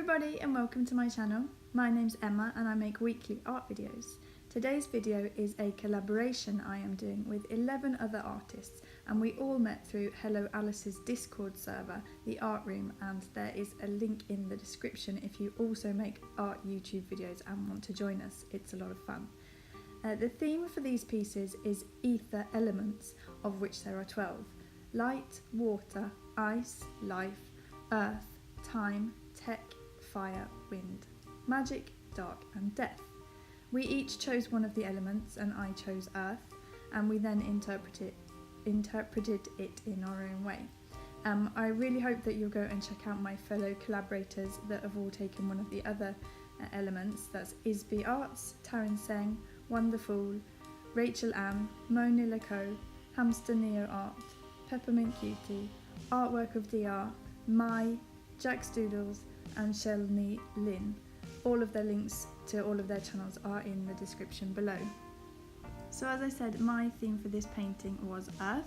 everybody and welcome to my channel. My name's Emma and I make weekly art videos. Today's video is a collaboration I am doing with 11 other artists, and we all met through Hello Alice's Discord server, The Art Room, and there is a link in the description if you also make art YouTube videos and want to join us. It's a lot of fun. The theme for these pieces is Aether elements, of which there are 12. Light, water, ice, life, earth, time, tech, fire, wind, magic, dark and death. We each chose one of the elements and I chose earth, and we then interpreted it in our own way. I really hope that you'll go and check out my fellow collaborators that have all taken one of the other elements. That's izbyarts, Taryn Seng, Wonderful, Rachel Ann, Nilla Co, Hamster Neo Art, Peppermint Cutie, Artwork of DR, My, Jack's Doodles and Shelneelynn. All of their links to all of their channels are in the description below. So as I said, my theme for this painting was Earth,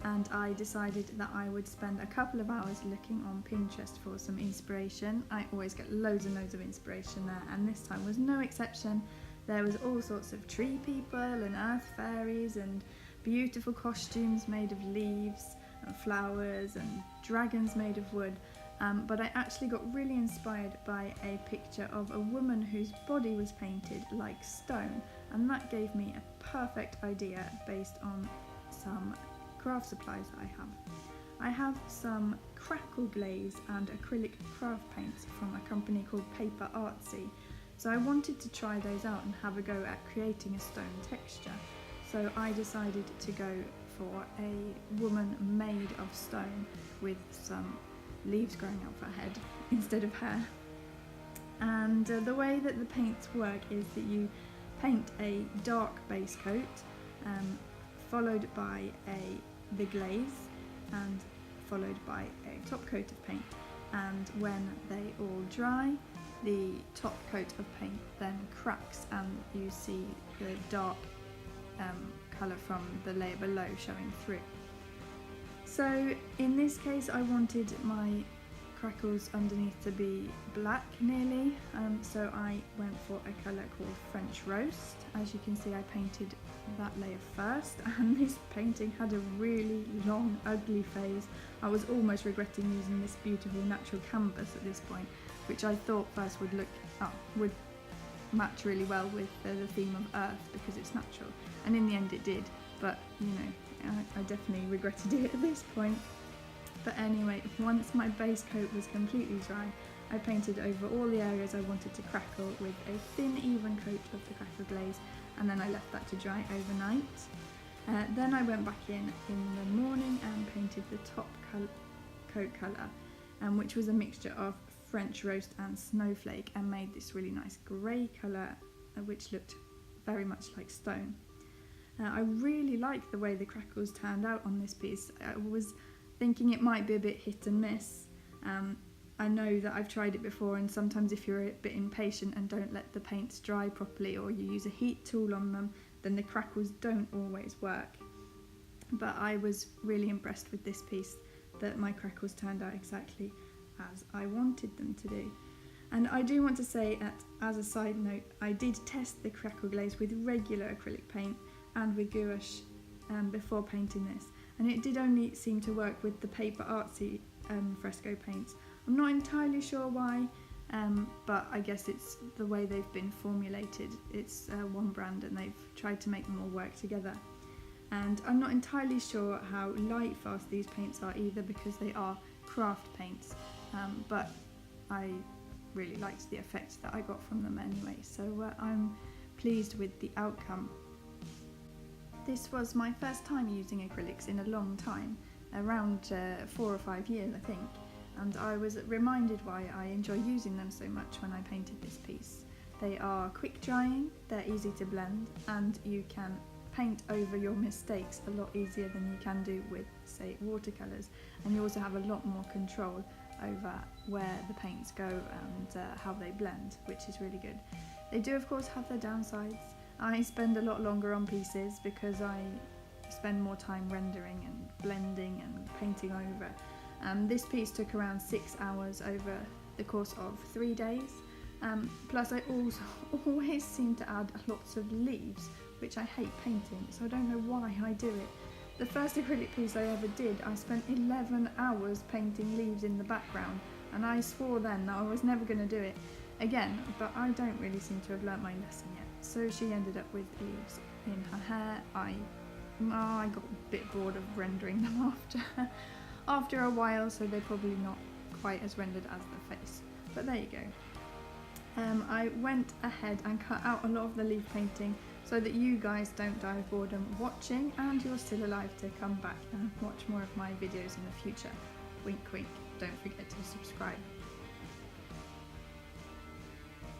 and I decided that I would spend a couple of hours looking on Pinterest for some inspiration. I always get loads and loads of inspiration there, and this time was no exception. There was all sorts of tree people and earth fairies and beautiful costumes made of leaves and flowers and dragons made of wood. But I actually got really inspired by a picture of a woman whose body was painted like stone, and that gave me a perfect idea based on some craft supplies that I have. I have some crackle glaze and acrylic craft paints from a company called Paperartsy, so I wanted to try those out and have a go at creating a stone texture. So I decided to go for a woman made of stone with some leaves growing out of her head instead of hair. And the way that the paints work is that you paint a dark base coat, followed by the glaze, and followed by a top coat of paint. And when they all dry, the top coat of paint then cracks and you see the dark colour from the layer below showing through. So in this case I wanted my crackles underneath to be black nearly, so I went for a colour called French Roast. As you can see, I painted that layer first, and this painting had a really long ugly phase. I was almost regretting using this beautiful natural canvas at this point, which I thought first would match really well with the theme of Earth because it's natural, and in the end it did, but you know, I definitely regretted it at this point. But anyway, once my base coat was completely dry, I painted over all the areas I wanted to crackle with a thin even coat of the crackle glaze, and then I left that to dry overnight. Then I went back in the morning and painted the top coat colour, which was a mixture of French Roast and Snowflake, and made this really nice grey colour which looked very much like stone. I really like the way the crackles turned out on this piece. I was thinking it might be a bit hit and miss. I know that I've tried it before, and sometimes if you're a bit impatient and don't let the paints dry properly, or you use a heat tool on them, then the crackles don't always work. But I was really impressed with this piece, that my crackles turned out exactly as I wanted them to do. And I do want to say, as a side note, I did test the crackle glaze with regular acrylic paint and with gouache before painting this, and it did only seem to work with the Paperartsy fresco paints. I'm not entirely sure why, but I guess it's the way they've been formulated. It's one brand and they've tried to make them all work together. And I'm not entirely sure how light fast these paints are either, because they are craft paints, but I really liked the effect that I got from them anyway, so I'm pleased with the outcome. This was my first time using acrylics in a long time, around 4 or 5 years I think, and I was reminded why I enjoy using them so much when I painted this piece. They are quick drying, they're easy to blend, and you can paint over your mistakes a lot easier than you can do with, say, watercolours, and you also have a lot more control over where the paints go and how they blend, which is really good. They do of course have their downsides. I spend a lot longer on pieces because I spend more time rendering and blending and painting over, This piece took around 6 hours over the course of 3 days. Plus I also always seem to add lots of leaves, which I hate painting, so I don't know why I do it. The first acrylic piece I ever did, I spent 11 hours painting leaves in the background, and I swore then that I was never going to do it again, but I don't really seem to have learnt my lesson yet. So she ended up with leaves in her hair. I got a bit bored of rendering them after a while, so they're probably not quite as rendered as the face, but there you go. I went ahead and cut out a lot of the leaf painting so that you guys don't die of boredom watching, and you're still alive to come back and watch more of my videos in the future. Wink wink, don't forget to subscribe.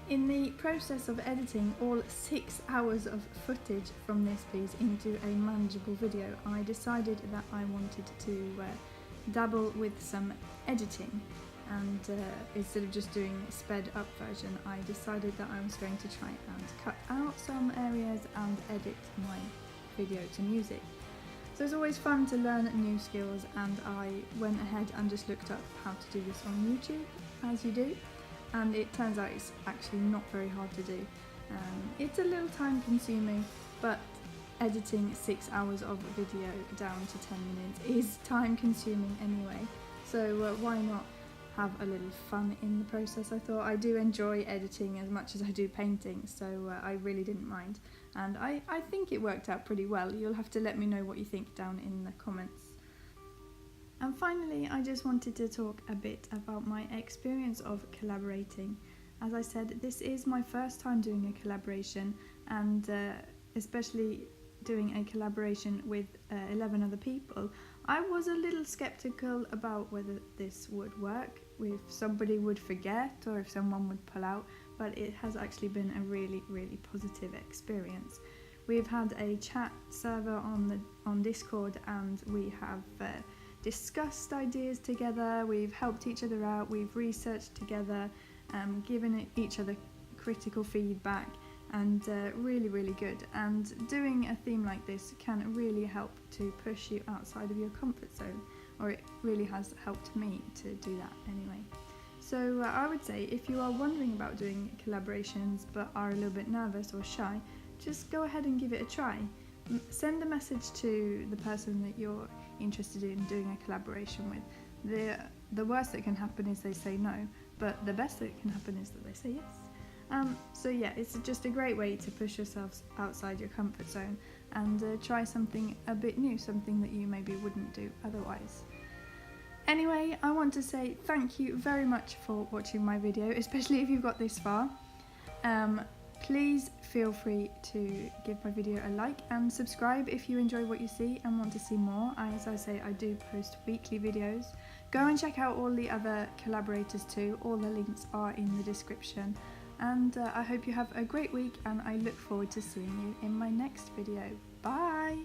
In the process of editing all 6 hours of footage from this piece into a manageable video, I decided that I wanted to dabble with some editing, and instead of just doing a sped up version, I decided that I was going to try and cut out some areas and edit my video to music. So it's always fun to learn new skills, and I went ahead and just looked up how to do this on YouTube, as you do, and it turns out it's actually not very hard to do. It's a little time consuming, but editing 6 hours of video down to 10 minutes is time consuming anyway, so why not have a little fun in the process. I thought I do enjoy editing as much as I do painting, so I really didn't mind, and I think it worked out pretty well. You'll have to let me know what you think down in the comments. And finally, I just wanted to talk a bit about my experience of collaborating. As I said, this is my first time doing a collaboration, and especially doing a collaboration with 11 other people. I was a little skeptical about whether this would work, if somebody would forget or if someone would pull out, but it has actually been a really, really positive experience. We've had a chat server on Discord, and we have discussed ideas together, we've helped each other out, we've researched together, given each other critical feedback, and really, really good. And doing a theme like this can really help to push you outside of your comfort zone, or it really has helped me to do that anyway. So I would say, if you are wondering about doing collaborations but are a little bit nervous or shy, just go ahead and give it a try. Send a message to the person that you're interested in doing a collaboration with. The worst that can happen is they say no, but the best that can happen is that they say yes. So yeah, it's just a great way to push yourselves outside your comfort zone and try something a bit new, something that you maybe wouldn't do otherwise. Anyway, I want to say thank you very much for watching my video, especially if you've got this far. Please feel free to give my video a like and subscribe if you enjoy what you see and want to see more. As I say, I do post weekly videos. Go and check out all the other collaborators too. All the links are in the description. And I hope you have a great week, and I look forward to seeing you in my next video. Bye!